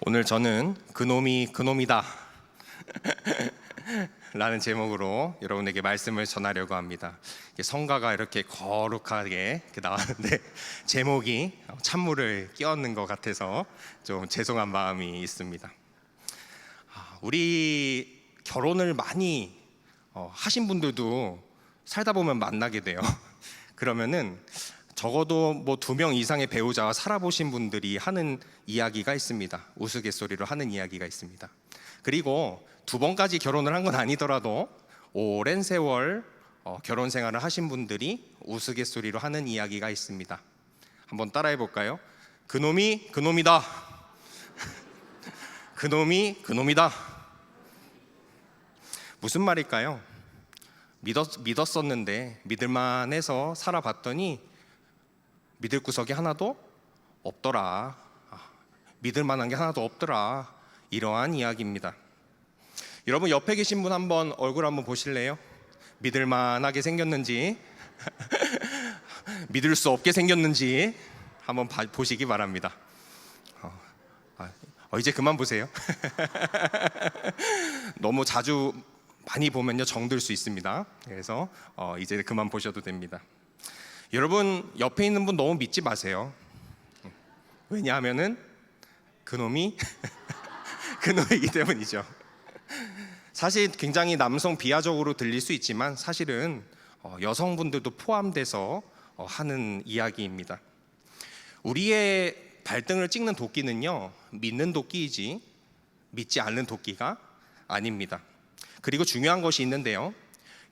오늘 저는 그놈이 그놈이다 라는 제목으로 여러분에게 말씀을 전하려고 합니다. 성가가 이렇게 거룩하게 이렇게 나왔는데 제목이 찬물을 끼얹는 것 같아서 좀 죄송한 마음이 있습니다. 우리 결혼을 많이 하신 분들도 살다 보면 만나게 돼요. 그러면은 적어도 뭐 2명 이상의 배우자와 살아보신 분들이 하는 이야기가 있습니다. 우스갯소리로 하는 이야기가 있습니다. 그리고 2번까지 결혼을 한 건 아니더라도 오랜 세월 결혼 생활을 하신 분들이 우스갯소리로 하는 이야기가 있습니다. 한번 따라해 볼까요? 그놈이 그놈이다. 그놈이 그놈이다. 무슨 말일까요? 믿었었는데 믿을만해서 살아봤더니 믿을 구석이 하나도 없더라. 믿을 만한 게 하나도 없더라. 이러한 이야기입니다. 여러분 옆에 계신 분 한번 얼굴 한번 보실래요? 믿을 만하게 생겼는지 믿을 수 없게 생겼는지 한번 보시기 바랍니다. 이제 그만 보세요. 너무 자주 많이 보면요 정들 수 있습니다. 그래서 이제 그만 보셔도 됩니다. 여러분 옆에 있는 분 너무 믿지 마세요. 왜냐하면은 그놈이 그놈이기 때문이죠. 사실 굉장히 남성 비하적으로 들릴 수 있지만 사실은 여성분들도 포함돼서 하는 이야기입니다. 우리의 발등을 찍는 도끼는요 믿는 도끼이지 믿지 않는 도끼가 아닙니다. 그리고 중요한 것이 있는데요,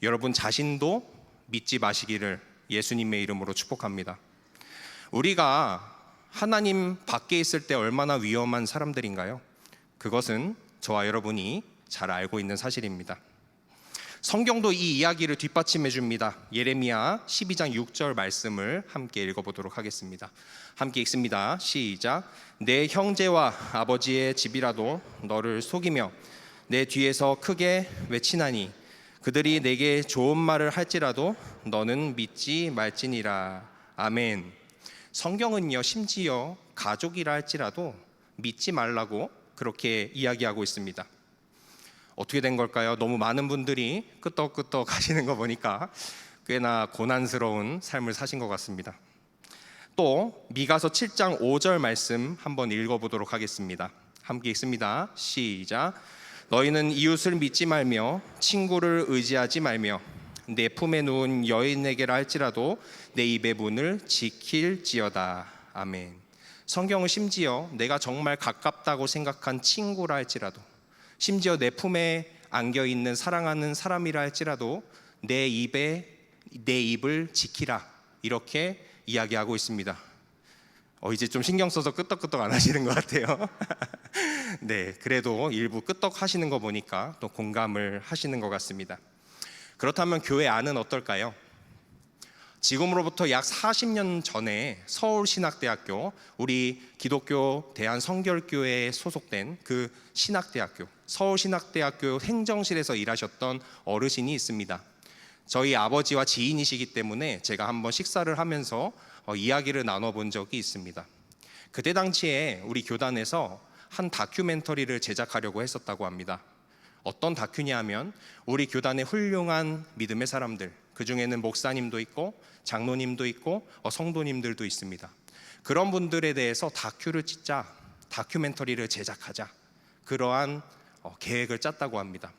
여러분 자신도 믿지 마시기를 예수님의 이름으로 축복합니다. 우리가 하나님 밖에 있을 때 얼마나 위험한 사람들인가요? 그것은 저와 여러분이 잘 알고 있는 사실입니다. 성경도 이 이야기를 뒷받침해 줍니다. 예레미야 12장 6절 말씀을 함께 읽어보도록 하겠습니다. 함께 읽습니다. 시작. 내 형제와 아버지의 집이라도 너를 속이며 내 뒤에서 크게 외치나니 그들이 내게 좋은 말을 할지라도 너는 믿지 말지니라. 아멘. 성경은요 심지어 가족이라 할지라도 믿지 말라고 그렇게 이야기하고 있습니다. 어떻게 된 걸까요? 너무 많은 분들이 끄떡끄떡 하시는 거 보니까 꽤나 고난스러운 삶을 사신 것 같습니다. 또 미가서 7장 5절 말씀 한번 읽어보도록 하겠습니다. 함께 읽습니다. 시작. 너희는 이웃을 믿지 말며 친구를 의지하지 말며 내 품에 누운 여인에게라 할지라도 내 입의 문을 지킬지어다. 아멘. 성경은 심지어 내가 정말 가깝다고 생각한 친구라 할지라도, 심지어 내 품에 안겨있는 사랑하는 사람이라 할지라도 내 입을 지키라, 이렇게 이야기하고 있습니다. 이제 좀 신경 써서 끄떡끄떡 안 하시는 것 같아요. 네, 그래도 일부 끄떡 하시는 거 보니까 또 공감을 하시는 것 같습니다. 그렇다면 교회 안은 어떨까요? 지금으로부터 약 40년 전에 서울신학대학교, 우리 기독교 대한성결교회에 소속된 그 신학대학교, 서울신학대학교 행정실에서 일하셨던 어르신이 있습니다. 저희 아버지와 지인이시기 때문에 제가 한번 식사를 하면서 이야기를 나눠본 적이 있습니다. 그때 당시에 우리 교단에서 한 다큐멘터리를 제작하려고 했었다고 합니다. 어떤 다큐냐 하면 우리 교단의 훌륭한 믿음의 사람들, 그 중에는 목사님도 있고 장로님도 있고 성도님들도 있습니다. 그런 분들에 대해서 다큐를 찍자, 다큐멘터리를 제작하자, 그러한 계획을 짰다고 합니다.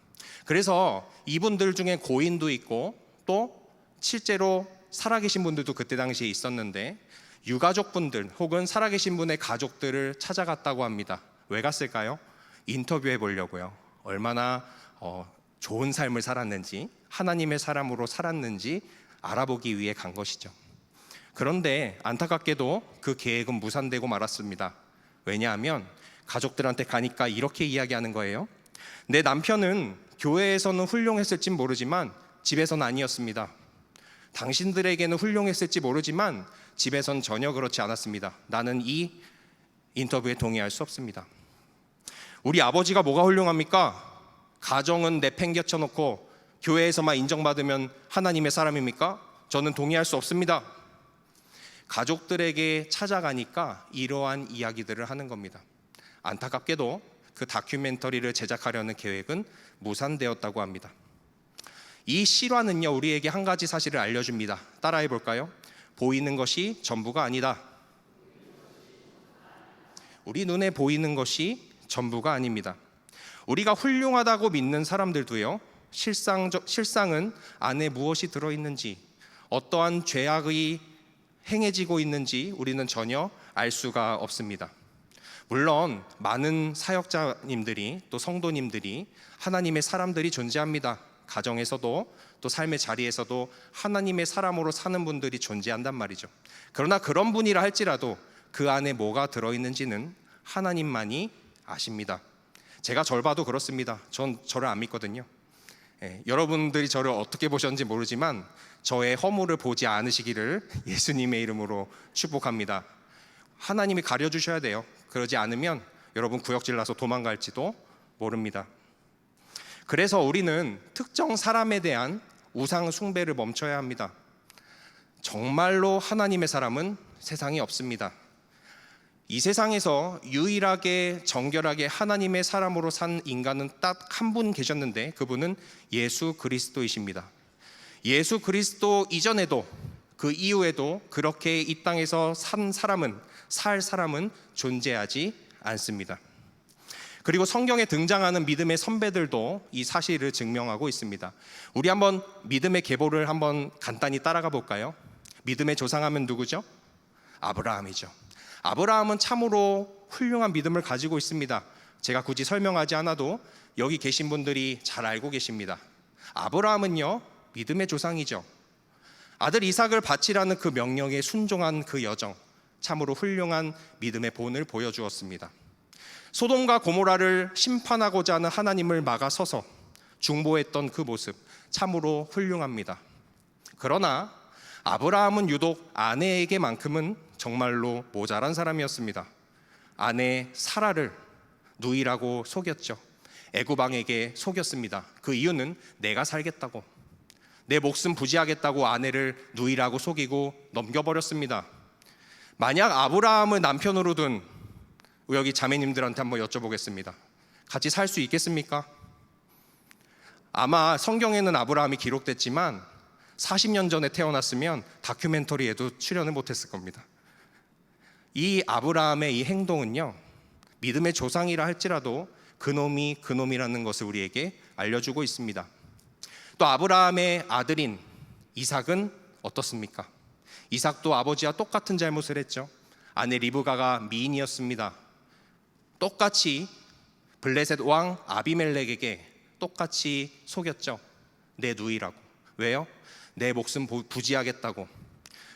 그래서 이분들 중에 고인도 있고 또 실제로 살아계신 분들도 그때 당시에 있었는데 유가족분들 혹은 살아계신 분의 가족들을 찾아갔다고 합니다. 왜 갔을까요? 인터뷰해 보려고요. 얼마나 좋은 삶을 살았는지, 하나님의 사람으로 살았는지 알아보기 위해 간 것이죠. 그런데 안타깝게도 그 계획은 무산되고 말았습니다. 왜냐하면 가족들한테 가니까 이렇게 이야기하는 거예요. 내 남편은 교회에서는 훌륭했을진 모르지만 집에서는 아니었습니다. 당신들에게는 훌륭했을지 모르지만 집에선 전혀 그렇지 않았습니다. 나는 이 인터뷰에 동의할 수 없습니다. 우리 아버지가 뭐가 훌륭합니까? 가정은 내팽개쳐 놓고 교회에서만 인정받으면 하나님의 사람입니까? 저는 동의할 수 없습니다. 가족들에게 찾아가니까 이러한 이야기들을 하는 겁니다. 안타깝게도 그 다큐멘터리를 제작하려는 계획은 무산되었다고 합니다. 이 실화는요, 우리에게 한 가지 사실을 알려줍니다. 따라해 볼까요? 보이는 것이 전부가 아니다. 우리 눈에 보이는 것이 전부가 아닙니다. 우리가 훌륭하다고 믿는 사람들도요, 실상은 안에 무엇이 들어있는지, 어떠한 죄악이 행해지고 있는지 우리는 전혀 알 수가 없습니다. 물론 많은 사역자님들이, 또 성도님들이, 하나님의 사람들이 존재합니다. 가정에서도 또 삶의 자리에서도 하나님의 사람으로 사는 분들이 존재한단 말이죠. 그러나 그런 분이라 할지라도 그 안에 뭐가 들어있는지는 하나님만이 아십니다. 제가 절 봐도 그렇습니다. 전 저를 안 믿거든요. 여러분들이 저를 어떻게 보셨는지 모르지만 저의 허물을 보지 않으시기를 예수님의 이름으로 축복합니다. 하나님이 가려주셔야 돼요. 그러지 않으면 여러분 구역질 나서 도망갈지도 모릅니다. 그래서 우리는 특정 사람에 대한 우상 숭배를 멈춰야 합니다. 정말로 하나님의 사람은 세상에 없습니다. 이 세상에서 유일하게 정결하게 하나님의 사람으로 산 인간은 딱 한 분 계셨는데 그분은 예수 그리스도이십니다. 예수 그리스도 이전에도 그 이후에도 그렇게 이 땅에서 살 사람은 존재하지 않습니다. 그리고 성경에 등장하는 믿음의 선배들도 이 사실을 증명하고 있습니다. 우리 한번 믿음의 계보를 한번 간단히 따라가 볼까요? 믿음의 조상하면 누구죠? 아브라함이죠. 아브라함은 참으로 훌륭한 믿음을 가지고 있습니다. 제가 굳이 설명하지 않아도 여기 계신 분들이 잘 알고 계십니다. 아브라함은요, 믿음의 조상이죠. 아들 이삭을 바치라는 그 명령에 순종한 그 여정, 참으로 훌륭한 믿음의 본을 보여주었습니다. 소돔과 고모라를 심판하고자 하는 하나님을 막아서서 중보했던 그 모습, 참으로 훌륭합니다. 그러나 아브라함은 유독 아내에게만큼은 정말로 모자란 사람이었습니다. 아내 사라를 누이라고 속였죠. 애굽 왕에게 속였습니다. 그 이유는 내가 살겠다고, 내 목숨 부지하겠다고 아내를 누이라고 속이고 넘겨버렸습니다. 만약 아브라함을 남편으로 둔 여기 자매님들한테 한번 여쭤보겠습니다. 같이 살 수 있겠습니까? 아마 성경에는 아브라함이 기록됐지만 40년 전에 태어났으면 다큐멘터리에도 출연을 못했을 겁니다. 이 아브라함의 이 행동은요, 믿음의 조상이라 할지라도 그놈이 그놈이라는 것을 우리에게 알려주고 있습니다. 또 아브라함의 아들인 이삭은 어떻습니까? 이삭도 아버지와 똑같은 잘못을 했죠. 아내 리브가가 미인이었습니다. 똑같이 블레셋 왕 아비멜렉에게 똑같이 속였죠. 내 누이라고. 왜요? 내 목숨 부지하겠다고.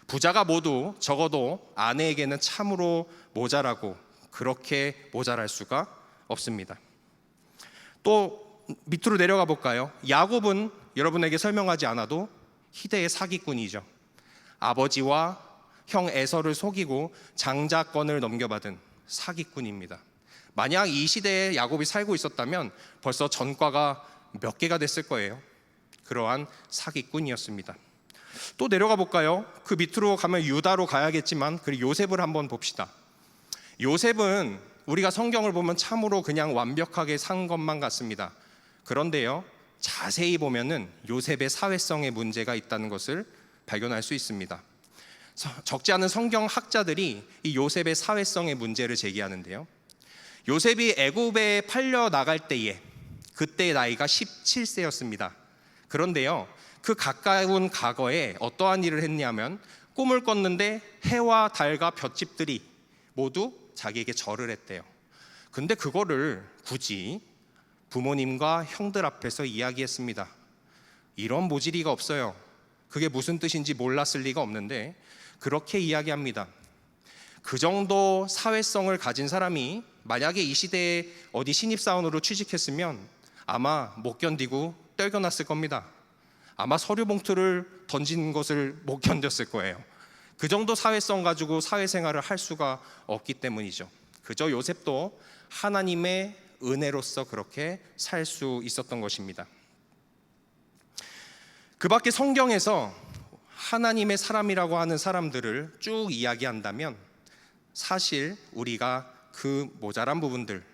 부자가 모두 적어도 아내에게는 참으로 모자라고, 그렇게 모자랄 수가 없습니다. 또 밑으로 내려가 볼까요? 야곱은 여러분에게 설명하지 않아도 희대의 사기꾼이죠. 아버지와 형 에서를 속이고 장자권을 넘겨받은 사기꾼입니다. 만약 이 시대에 야곱이 살고 있었다면 벌써 전과가 몇 개가 됐을 거예요. 그러한 사기꾼이었습니다. 또 내려가 볼까요? 그 밑으로 가면 유다로 가야겠지만 그리고 요셉을 한번 봅시다. 요셉은 우리가 성경을 보면 참으로 그냥 완벽하게 산 것만 같습니다. 그런데요, 자세히 보면은 요셉의 사회성에 문제가 있다는 것을 발견할 수 있습니다. 적지 않은 성경 학자들이 이 요셉의 사회성의 문제를 제기하는데요, 요셉이 애굽에 팔려 나갈 때에 그때의 나이가 17세였습니다. 그런데요, 그 가까운 과거에 어떠한 일을 했냐면 꿈을 꿨는데 해와 달과 볏짚들이 모두 자기에게 절을 했대요. 근데 그거를 굳이 부모님과 형들 앞에서 이야기했습니다. 이런 모질이가 없어요. 그게 무슨 뜻인지 몰랐을 리가 없는데 그렇게 이야기합니다. 그 정도 사회성을 가진 사람이 만약에 이 시대에 어디 신입사원으로 취직했으면 아마 못 견디고 떨겨났을 겁니다. 아마 서류 봉투를 던진 것을 못 견뎠을 거예요. 그 정도 사회성 가지고 사회생활을 할 수가 없기 때문이죠. 그저 요셉도 하나님의 은혜로서 그렇게 살 수 있었던 것입니다. 그 밖에 성경에서 하나님의 사람이라고 하는 사람들을 쭉 이야기한다면 사실 우리가 그 모자란 부분들,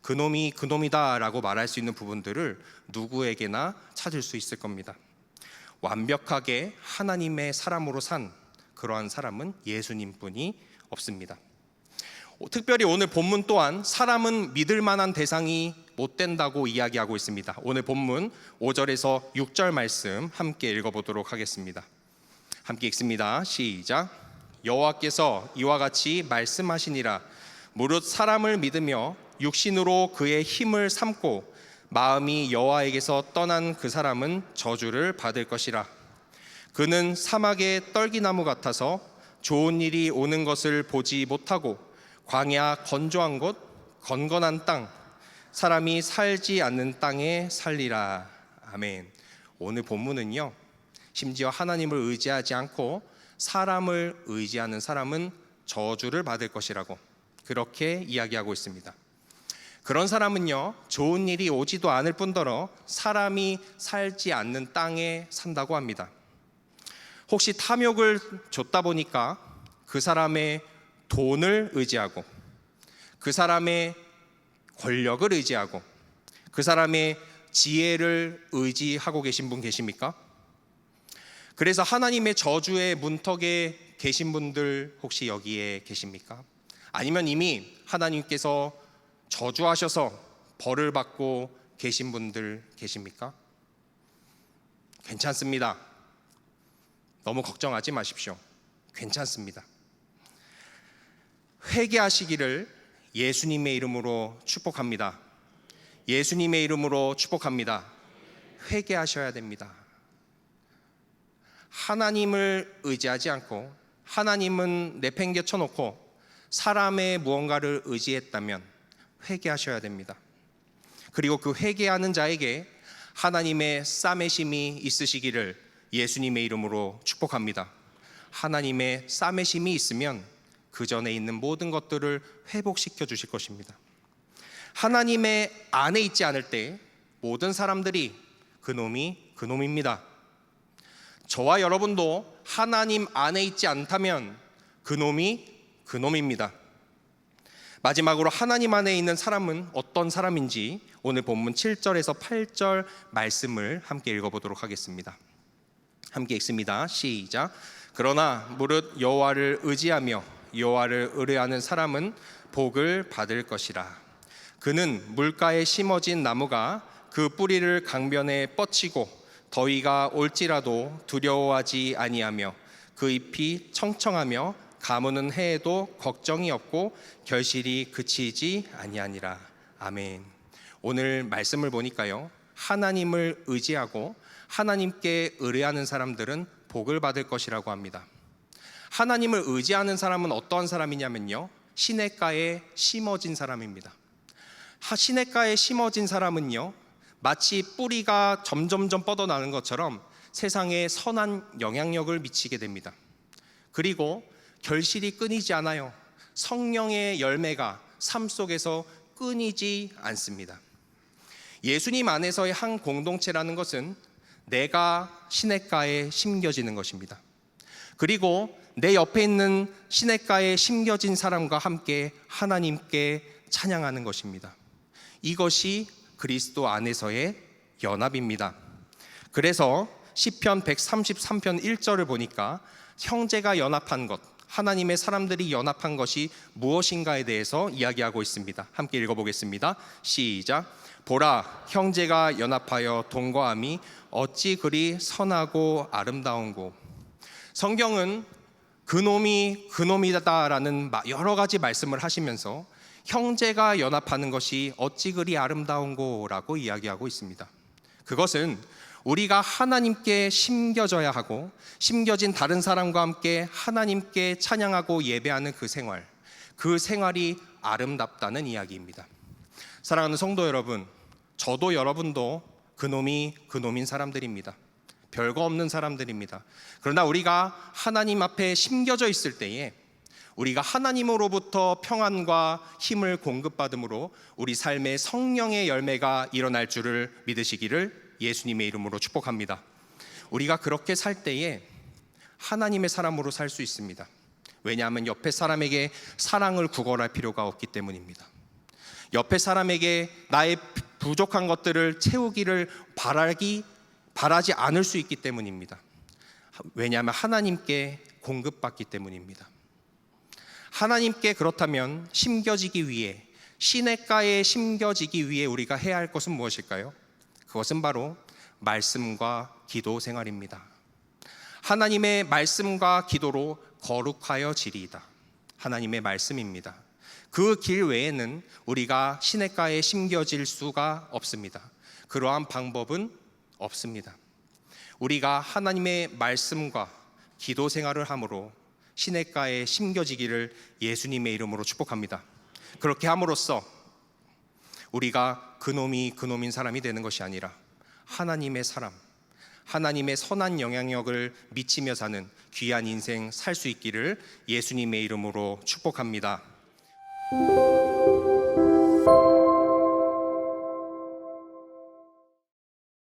그놈이 그놈이다라고 말할 수 있는 부분들을 누구에게나 찾을 수 있을 겁니다. 완벽하게 하나님의 사람으로 산 그러한 사람은 예수님뿐이 없습니다. 특별히 오늘 본문 또한 사람은 믿을 만한 대상이 못 된다고 이야기하고 있습니다. 오늘 본문 5절에서 6절 말씀 함께 읽어보도록 하겠습니다. 함께 읽습니다. 시작. 여호와께서 이와 같이 말씀하시니라. 무릇 사람을 믿으며 육신으로 그의 힘을 삼고 마음이 여호와에게서 떠난 그 사람은 저주를 받을 것이라. 그는 사막의 떨기나무 같아서 좋은 일이 오는 것을 보지 못하고 광야 건조한 곳 건건한 땅 사람이 살지 않는 땅에 살리라. 아멘. 오늘 본문은요, 심지어 하나님을 의지하지 않고 사람을 의지하는 사람은 저주를 받을 것이라고 그렇게 이야기하고 있습니다. 그런 사람은요, 좋은 일이 오지도 않을 뿐더러 사람이 살지 않는 땅에 산다고 합니다. 혹시 탐욕을 줬다 보니까 그 사람의 돈을 의지하고 그 사람의 권력을 의지하고 그 사람의 지혜를 의지하고 계신 분 계십니까? 그래서 하나님의 저주의 문턱에 계신 분들 혹시 여기에 계십니까? 아니면 이미 하나님께서 저주하셔서 벌을 받고 계신 분들 계십니까? 괜찮습니다. 너무 걱정하지 마십시오. 괜찮습니다. 회개하시기를 예수님의 이름으로 축복합니다. 예수님의 이름으로 축복합니다. 회개하셔야 됩니다. 하나님을 의지하지 않고 하나님은 내팽개쳐 놓고 사람의 무언가를 의지했다면 회개하셔야 됩니다. 그리고 그 회개하는 자에게 하나님의 싸매심이 있으시기를 예수님의 이름으로 축복합니다. 하나님의 싸매심이 있으면 그 전에 있는 모든 것들을 회복시켜 주실 것입니다. 하나님의 안에 있지 않을 때 모든 사람들이 그놈이 그놈입니다. 저와 여러분도 하나님 안에 있지 않다면 그놈이 그놈입니다. 마지막으로 하나님 안에 있는 사람은 어떤 사람인지 오늘 본문 7절에서 8절 말씀을 함께 읽어보도록 하겠습니다. 함께 읽습니다. 시작. 그러나 무릇 여호와를 의지하며 여호와를 의뢰하는 사람은 복을 받을 것이라. 그는 물가에 심어진 나무가 그 뿌리를 강변에 뻗치고 더위가 올지라도 두려워하지 아니하며 그 잎이 청청하며 가무는 해에도 걱정이 없고 결실이 그치지 아니하니라. 아멘. 오늘 말씀을 보니까요, 하나님을 의지하고 하나님께 의뢰하는 사람들은 복을 받을 것이라고 합니다. 하나님을 의지하는 사람은 어떠한 사람이냐면요, 시냇가에 심어진 사람입니다. 시냇가에 심어진 사람은요, 마치 뿌리가 점점점 뻗어나는 것처럼 세상에 선한 영향력을 미치게 됩니다. 그리고 결실이 끊이지 않아요. 성령의 열매가 삶 속에서 끊이지 않습니다. 예수님 안에서의 한 공동체라는 것은 내가 시냇가에 심겨지는 것입니다. 그리고 내 옆에 있는 시냇가에 심겨진 사람과 함께 하나님께 찬양하는 것입니다. 이것이 그리스도 안에서의 연합입니다. 그래서 시편 133편 1절을 보니까 형제가 연합한 것, 하나님의 사람들이 연합한 것이 무엇인가에 대해서 이야기하고 있습니다. 함께 읽어보겠습니다. 시작. 보라, 형제가 연합하여 동거함이 어찌 그리 선하고 아름다운고. 성경은 그놈이 그놈이다라는 여러 가지 말씀을 하시면서 형제가 연합하는 것이 어찌 그리 아름다운고라고 이야기하고 있습니다. 그것은 우리가 하나님께 심겨져야 하고 심겨진 다른 사람과 함께 하나님께 찬양하고 예배하는 그 생활이 아름답다는 이야기입니다. 사랑하는 성도 여러분, 저도 여러분도 그놈이 그놈인 사람들입니다. 별거 없는 사람들입니다. 그러나 우리가 하나님 앞에 심겨져 있을 때에 우리가 하나님으로부터 평안과 힘을 공급받음으로 우리 삶에 성령의 열매가 일어날 줄을 믿으시기를 예수님의 이름으로 축복합니다. 우리가 그렇게 살 때에 하나님의 사람으로 살 수 있습니다. 왜냐하면 옆에 사람에게 사랑을 구걸할 필요가 없기 때문입니다. 옆에 사람에게 나의 부족한 것들을 채우기를 바라지 않을 수 있기 때문입니다. 왜냐하면 하나님께 공급받기 때문입니다. 하나님께 그렇다면 심겨지기 위해, 시냇가에 심겨지기 위해 우리가 해야 할 것은 무엇일까요? 그것은 바로 말씀과 기도 생활입니다. 하나님의 말씀과 기도로 거룩하여 지리이다. 하나님의 말씀입니다. 그 길 외에는 우리가 시냇가에 심겨질 수가 없습니다. 그러한 방법은 없습니다. 우리가 하나님의 말씀과 기도 생활을 함으로 시냇가에 심겨지기를 예수님의 이름으로 축복합니다. 그렇게 함으로써 우리가 그놈인 사람이 되는 것이 아니라 하나님의 사람, 하나님의 선한 영향력을 미치며 사는 귀한 인생 살 수 있기를 예수님의 이름으로 축복합니다.